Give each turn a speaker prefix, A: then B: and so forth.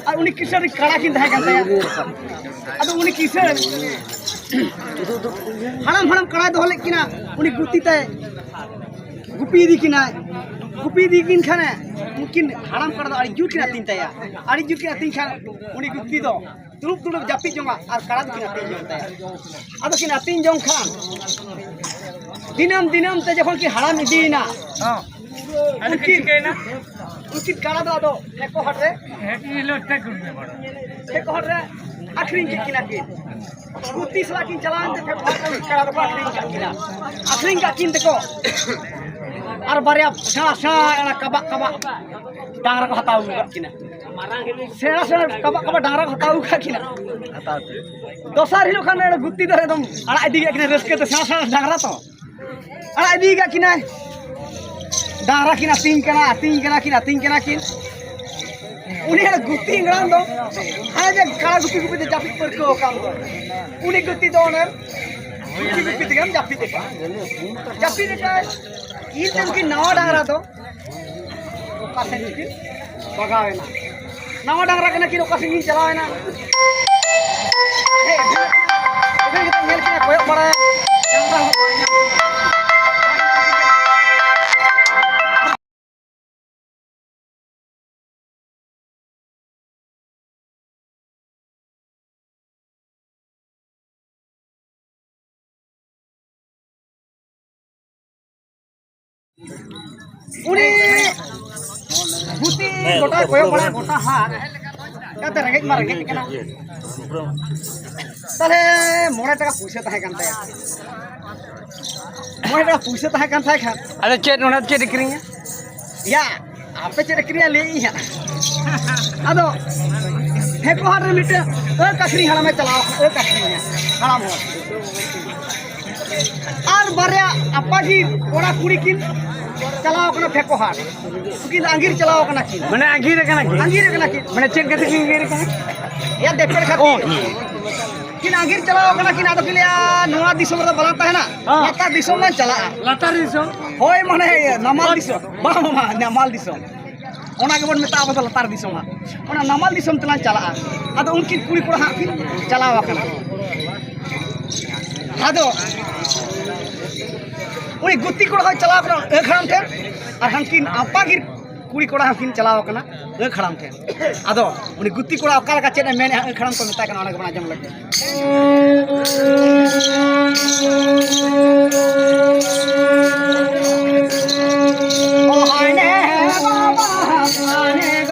A: আর উনি কিসের কাড়া কিনতে হয় কেন আদো উনি কিসের হারাম হারাম কাড়ায় দহলে কিনা উনি গুতিতে গুপি দি কিনা গুপি দি কিন খানে mungkin haram kada ari jur kina tinta ya ari jur kina tin khan uni gutti do tuluk tuluk japi jonga ar kada kina tin jong ta ado kina tin jong khan dinam te jokhon ki haram idina ado ki kaina uki kada do ado eko hatre hekilo te kurne bada eko hatre akhrin ki kina ki gutti sala kin chalan te kada do akhrin ka kin deko আর বারে সারা সারা কাবা কাবা ডাংরা को हटाऊ किना सेरा सेरा काबा काबा डांगरा को हटाऊ किना दोसार हिलो खाने गुत्ती दरे एकदम अड़ा इदी किना रसके तो सेरा सेरा डांगरा तो अड़ा इदी किना डांगरा किना तीन किना किन उनी है गुत्ती इंगरान दो हाय जे काला गुत्ती गुत्ती दे जापी पर को काम दो उनी गुत्ती दो ने गुत्ती गुत्ती गम जापी दे ini mungkin nawa dangra to okase mungkin bagawe na nawa dangra kena kini okase ini chalawe na kita ngel kena koyok pare उनी गुती गोटा कोयो बड़ा गोटा हार याते रगेज मार रगेज केना ताले मोड़ा टाका पुइसा ताहे कान ताया मोड़ा टाका पुइसा ताहे कान थाय खान अरे चेट नोना चेट क्रिया या आपे चेट क्रिया ले ही है अदो हेको हार रे मिटे कखरी हला में चलाओ कखरी हराम हो और बारे अपा की ओरा कुड़ी किन चलाओ कना फेको हार किन अंगीर चलाओ कना किन माने अंगीर कना किन माने चेन कते अंगीर कना या देखेर खातिर किन अंगीर चलाओ कना किन आदो किलिया नोआ दिसम रे बलाता है ना लाता दिसम में चला लातार दिसम होय माने नमाल दिसम बा नमाल दिसम ओना के बन में ता बदल लातार दिसम ओना नमाल दिसम तला चला आदो उनकी कुड़ी कोड़ा हां किन चलाओ कना आदो उनी गुत्ती कोड़ा चलाव करा एक खड़ाम थे और हंकिन आपा की कुड़ी कोड़ा हंकिन चलाव कना एक खड़ाम थे आदो उनी गुत्ती कोड़ा अकाल का चेने मैंने एक खड़ाम को मिटा कना ओना के बना जम लगे